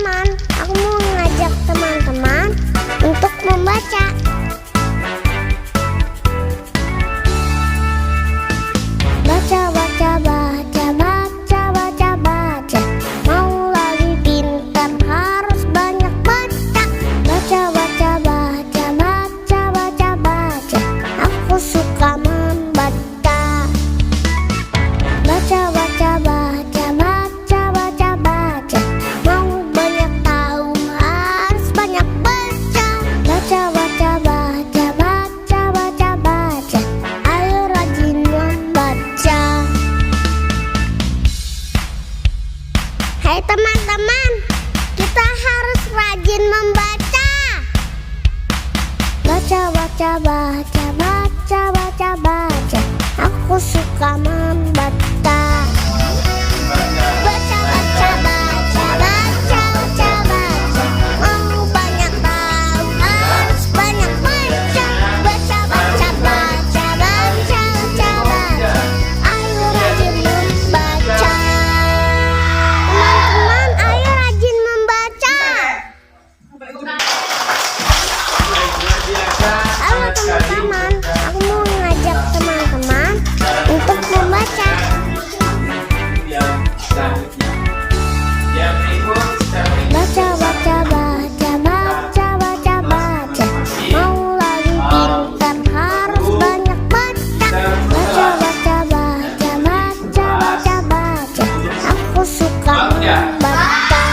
teman-teman, aku mau ngajak teman-teman untuk membaca. Baca, baca, baca, baca, baca, baca. Mau lagi pintar harus banyak baca. Baca, baca, baca, baca, baca, baca. Aku suka membaca. Baca, baca, baca, baca, baca, baca. Mau banyak tahu harus banyak baca. Baca, baca, baca, baca, baca, baca. Ayo rajin membaca. Hai teman-teman, kita harus rajin membaca. Baca, baca, baca, baca, baca, baca. Aku suka membaca. Baca, baca, baca, baca, baca, baca. Mau banyak tahu harus banyak baca. Baca, baca, baca, baca, baca, baca. Ayo rajin membaca. Teman-teman, ayo rajin membaca. Halo teman-teman, aku mau ngajak teman-teman untuk membaca. Baca, baca, baca, baca, baca, baca. Mau lagi pintar harus banyak baca. Baca, baca, baca, baca, baca, baca. Aku suka membaca.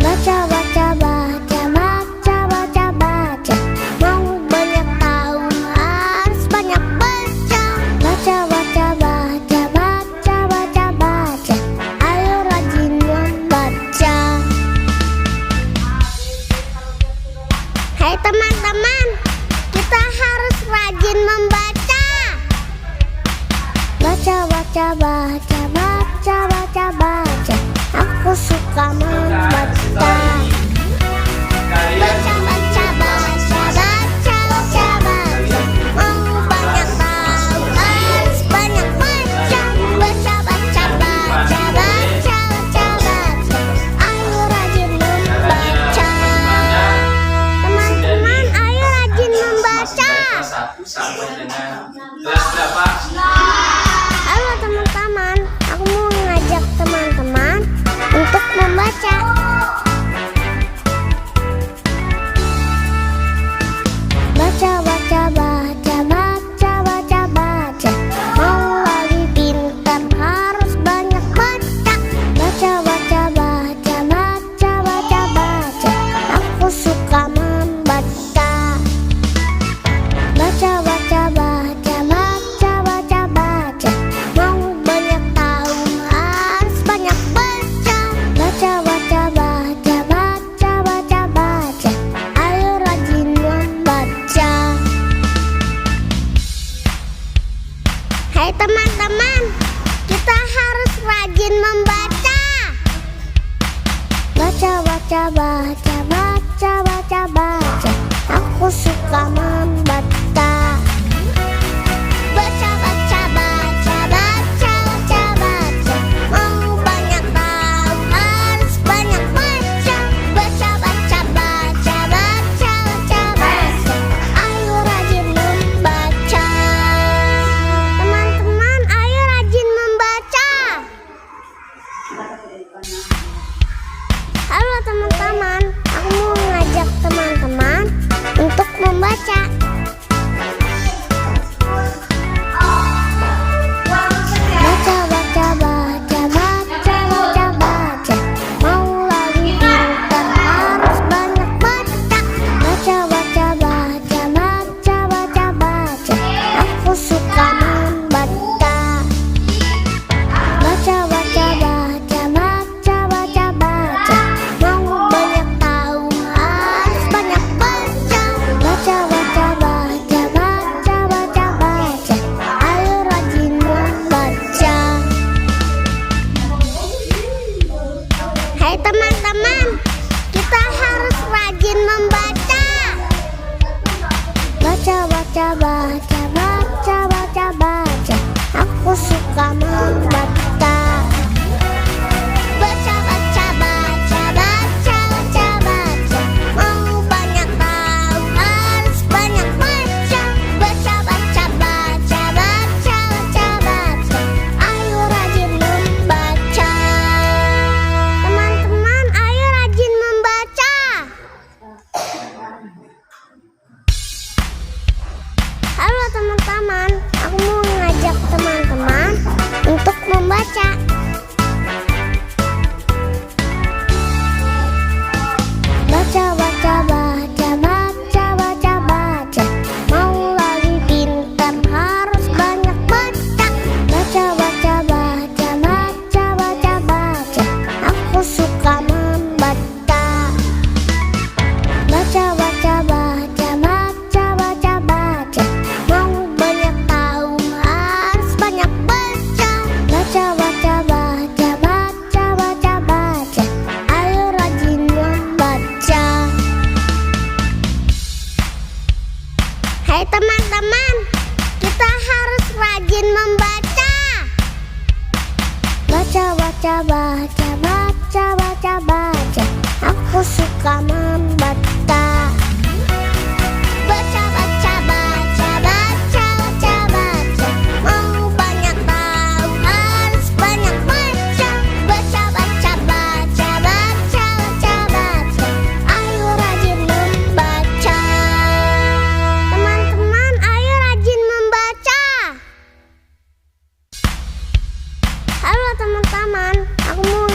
Baca, baca, baca, baca, baca, baca. Mau banyak tahu harus banyak baca. Baca, baca, baca, baca, baca, baca. Ayo rajin membaca. Hai teman-teman, kita harus rajin membaca. Baca, baca, baca, baca, baca, baca. Aku suka membaca. Baca, baca, baca, baca, baca, baca. Mau banyak tahu harus banyak baca. Baca, baca, baca, baca, baca, baca. Ayo rajin membaca. Teman-teman, ayo rajin membaca. Halo teman-teman, aku mau ngajak teman-teman untuk membaca. Baca, baca, baca, baca, baca, baca. Mau lagi pintar harus banyak baca. Baca, baca, baca, baca, baca, baca. Aku suka membaca. Baca, baca, baca, baca, baca, baca. Mau banyak tahu harus banyak baca. Baca, baca, baca, baca, baca, baca. Ayo rajin membaca. Hai teman-teman, kita harus rajin membaca. Baca, baca, baca, baca, baca, baca. Aku suka membaca. Baca, baca, baca, baca, baca, baca. Mau banyak tahu harus banyak baca. Baca, baca, baca, baca, baca, baca. Ayo rajin membaca. Teman-teman, ayo rajin membaca. Halo teman-teman, aku mau ngajak teman-teman untuk membaca. Baca, baca, baca, baca, baca, baca. Mau lagi pintar harus banyak baca. Baca, baca, baca, baca, baca, baca. Aku suka membaca. Baca, baca, baca, baca, baca, baca. Mau banyak tahu harus banyak baca. Baca, baca, baca, baca, baca, baca. Ayo rajin membaca. Hai teman-teman, kita harus rajin membaca. Baca, baca, baca, baca, baca, baca. Aku suka membaca. Baca, baca, baca. baca, baca, baca, baca, baca. Aku suka membaca. Baca, baca, baca, baca, baca, baca. Mau banyak tahu harus banyak baca. Baca, baca, baca, baca, baca, baca. Ayo rajin membaca. Teman-teman, ayo rajin membaca. Halo teman-teman, aku mau